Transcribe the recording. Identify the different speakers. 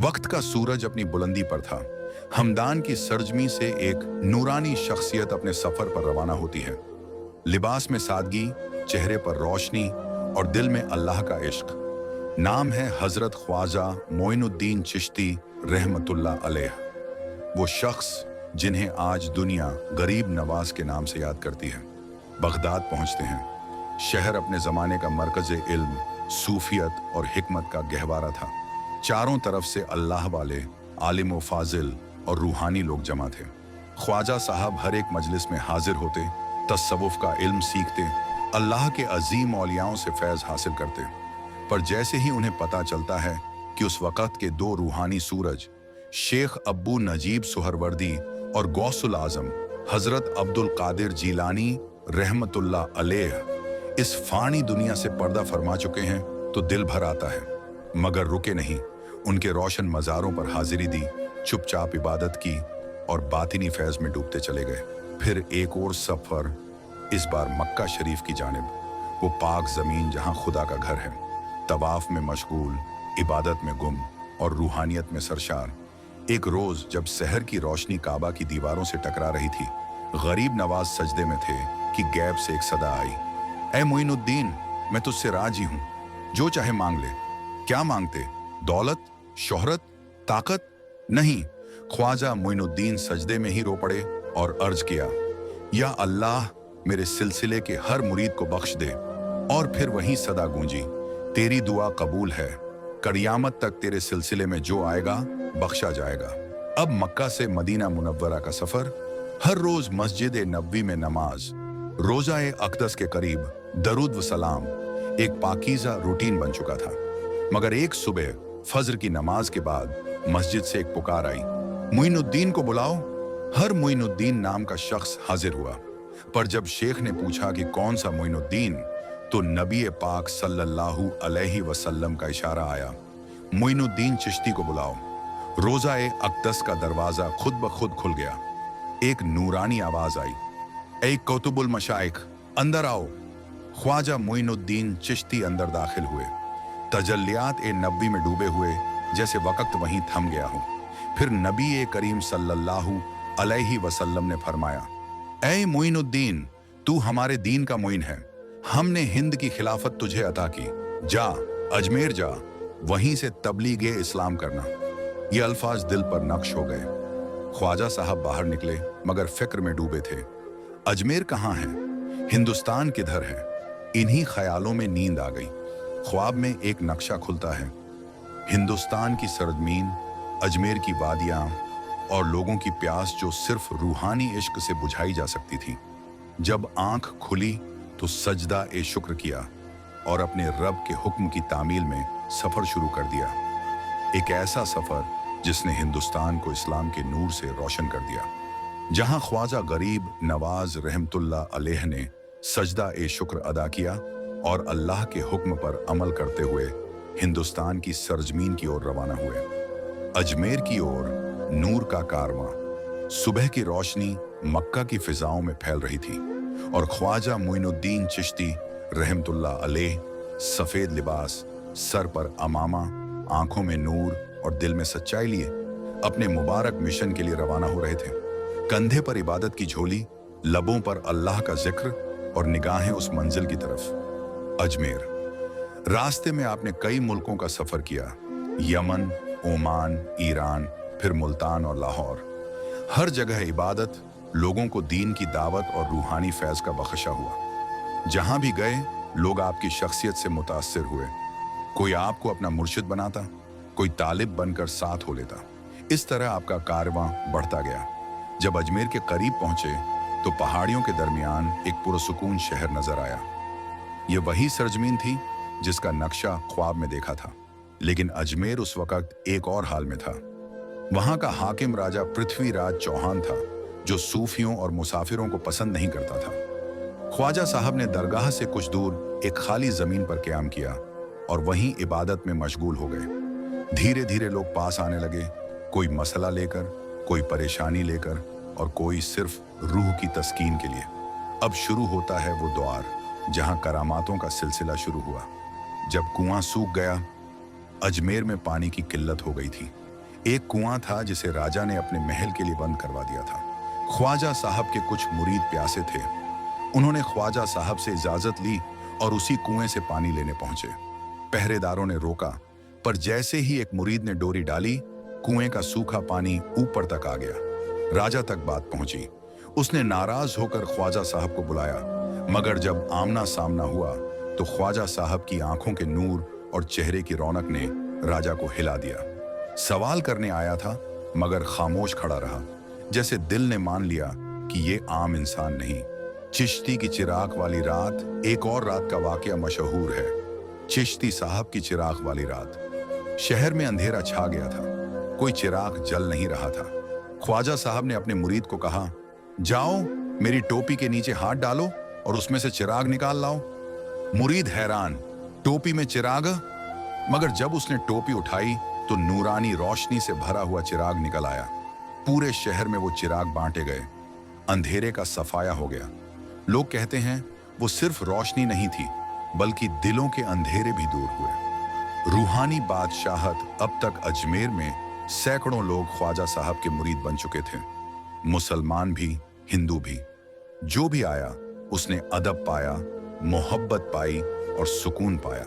Speaker 1: वक्त का सूरज अपनी बुलंदी पर था। हमदान की सरजमी से एक नूरानी शख्सियत अपने सफर पर रवाना होती है। लिबास में सादगी, चेहरे पर रोशनी और दिल में अल्लाह का इश्क। नाम है हजरत ख्वाजा मोइनुद्दीन चिश्ती रहमतुल्लाह अलैह। वो शख्स जिन्हें आज दुनिया गरीब नवाज के नाम से याद करती है। बगदाद पहुंचते हैं। शहर अपने जमाने का मरकज इल्म, सूफियत और हिकमत का गहवारा था। चारों तरफ से अल्लाह वाले, आलिम व फाजिल और रूहानी लोग जमा थे। ख्वाजा साहब हर एक मजलिस में हाजिर होते, तस्सवुफ का इल्म सीखते, अल्लाह के अजीम औलियाओं से फैज़ हासिल करते। पर जैसे ही उन्हें पता चलता है कि उस वक़्त के दो रूहानी सूरज, शेख अब्बू नजीब सुहरवर्दी और गौसुल आजम हजरत अब्दुल कादिर जीलानी रहमतुल्लाह अलैह इस फानी दुनिया से पर्दा फरमा चुके हैं, तो दिल भर आता है। मगर रुके नहीं, उनके रोशन मज़ारों पर हाजिरी दी, चुपचाप इबादत की और बातिनी फैज़ में डूबते चले गए। फिर एक और सफ़र, इस बार मक्का शरीफ की जानिब, वो पाक ज़मीन जहाँ खुदा का घर है। तवाफ में मशगूल, इबादत में गुम और रूहानियत में सरशार। एक रोज़ जब सहर की रोशनी काबा की दीवारों से टकरा रही थी, गरीब नवाज सजदे में थे कि गैब से एक सदा आई, ऐ मोइनुद्दीन, मैं तुझसे राजी हूँ, जो चाहे मांग ले। क्या मांगते? दौलत, शोहरत, ताकत? नहीं। ख्वाजा मोइनुद्दीन सजदे में ही रो पड़े और अर्ज किया, या अल्लाह, मेरे सिलसिले के हर मुरीद को बख्श दे। और फिर वही सदा गूंजी, तेरी दुआ कबूल है, कयामत तक तेरे सिलसिले में जो आएगा बख्शा जाएगा। अब मक्का से मदीना मुनव्वरा का सफर, हर रोज मस्जिद नबवी में नमाज, रोज़ा-ए अक़दस के करीब दरूद व सलाम एक पाकीज़ा रूटीन बन चुका था। मगर एक सुबह फज्र की नमाज के बाद मस्जिद से एक पुकार आई, मोइनुद्दीन को बुलाओ। हर मोइनुद्दीन नाम का शख्स हाजिर हुआ। पर जब शेख ने पूछा कि कौन सा मोइनुद्दीन, तो नबी पाक सल्लल्लाहु अलैहि वसल्लम का इशारा आया, मोइनुद्दीन चिश्ती को बुलाओ। रोज़ा-ए अक़दस का दरवाज़ा खुद ब खुद खुल गया। एक नूरानी आवाज़ आई, ऐ कौतुबुल मशाइख, अंदर आओ। ख्वाजा मोइनुद्दीन चिश्ती अंदर दाखिल हुए, तजल्लियात ए नबी में डूबे हुए, जैसे वक़्त वहीं थम गया हो। फिर नबी ए करीम सल्लल्लाहु अलैहि वसल्लम ने फरमाया, ऐ मोइनुद्दीन, तू हमारे दीन का मोइन है, हमने हिंद की खिलाफत तुझे अता की, जा अजमेर जा, वहीं से तबलीग इस्लाम करना। ये अल्फाज दिल पर नक्श हो गए। ख्वाजा साहब बाहर निकले, मगर फिक्र में डूबे थे। अजमेर कहाँ है? हिंदुस्तान किधर है? इन्हीं ख्यालों में नींद आ गई। ख्वाब में एक नक्शा खुलता है, हिंदुस्तान की सरजमीन, अजमेर की वादियाँ और लोगों की प्यास जो सिर्फ रूहानी इश्क से बुझाई जा सकती थी। जब आंख खुली तो सजदा ए शुक्र किया और अपने रब के हुक्म की तामील में सफर शुरू कर दिया। एक ऐसा सफर जिसने हिंदुस्तान को इस्लाम के नूर से रोशन कर दिया। जहां ख्वाजा गरीब नवाज रहमतुल्लाह अलैह ने सजदा ए शुक्र अदा किया और अल्लाह के हुक्म पर अमल करते हुए हिंदुस्तान की सरजमीन की ओर रवाना हुए। अजमेर की ओर नूर का कारवां, सुबह की रोशनी मक्का की फिजाओं में फैल रही थी और ख्वाजा मोइनुद्दीन चिश्ती रहमतुल्लाह अलैह सफेद लिबास, सर पर अमामा, आंखों में नूर और दिल में सच्चाई लिए अपने मुबारक मिशन के लिए रवाना हो रहे थे। कंधे पर इबादत की झोली, लबों पर अल्लाह का जिक्र और निगाहें उस मंजिल की तरफ, अजमेर। रास्ते में आपने कई मुल्कों का सफर किया, यमन, ओमान, ईरान, फिर मुल्तान और लाहौर। हर जगह इबादत, लोगों को दीन की दावत और रूहानी फैज का बख्शा हुआ। जहां भी गए लोग आपकी शख्सियत से मुतासिर हुए। कोई आपको अपना मुर्शिद बनाता, कोई तालिब बनकर साथ हो लेता। इस तरह आपका कारवां बढ़ता गया। जब अजमेर के करीब पहुंचे तो पहाड़ियों के दरमियान एक पुरसुकून शहर नजर आया। ये वही सरजमीन थी जिसका नक्शा ख्वाब में देखा था, लेकिन अजमेर उस वक्त एक और हाल में था। वहां का हाकिम राजा पृथ्वीराज चौहान था, जो सूफियों और मुसाफिरों को पसंद नहीं करता था। ख्वाजा साहब ने दरगाह से कुछ दूर एक खाली जमीन पर क़याम किया और वहीं इबादत में मशगूल हो गए। धीरे धीरे लोग पास आने लगे, कोई मसला लेकर, कोई परेशानी लेकर और कोई सिर्फ रूह की तस्कीन के लिए। अब शुरू होता है वो द्वार जहां करामातों का सिलसिला शुरू हुआ। जब कुआं सूख गया, अजमेर में पानी की किल्लत हो गई थी। एक कुआं था जिसे राजा ने अपने महल के लिए बंद करवा दिया था। ख्वाजा साहब के कुछ मुरीद प्यासे थे। उन्होंने ख्वाजा साहब से इजाजत ली और उसी कुएं से पानी लेने पहुंचे। पहरेदारों ने रोका, पर जैसे ही एक मुरीद ने डोरी डाली, कुएं का सूखा पानी ऊपर तक आ गया। राजा तक बात पहुंची। उसने नाराज होकर ख्वाजा साहब को बुलाया, मगर जब आमना सामना हुआ तो ख्वाजा साहब की आंखों के नूर और चेहरे की रौनक ने राजा को हिला दिया। सवाल करने आया था, मगर खामोश खड़ा रहा, जैसे दिल ने मान लिया कि ये आम इंसान नहीं। चिश्ती की चिराग वाली रात एक और रात का वाकया मशहूर है। चिश्ती साहब की चिराग वाली रात। शहर में अंधेरा छा गया था, कोई चिराग जल नहीं रहा था। ख्वाजा साहब ने अपने मुरीद को कहा, जाओ मेरी टोपी के नीचे हाथ डालो और उसमें से चिराग निकाल लाओ। मुरीद हैरान, टोपी में चिराग? मगर जब उसने टोपी उठाई तो नूरानी रोशनी से भरा हुआ चिराग निकल आया। पूरे शहर में वो चिराग बांटे गए। अंधेरे का सफाया हो गया। लोग कहते हैं वो सिर्फ रोशनी नहीं थी, बल्कि दिलों के अंधेरे भी दूर हुए। रूहानी बादशाहत। अब तक अजमेर में सैकड़ों लोग ख्वाजा साहब के मुरीद बन चुके थे, मुसलमान भी, हिंदू भी। जो भी आया उसने अदब पाया, मोहब्बत पाई और सुकून पाया।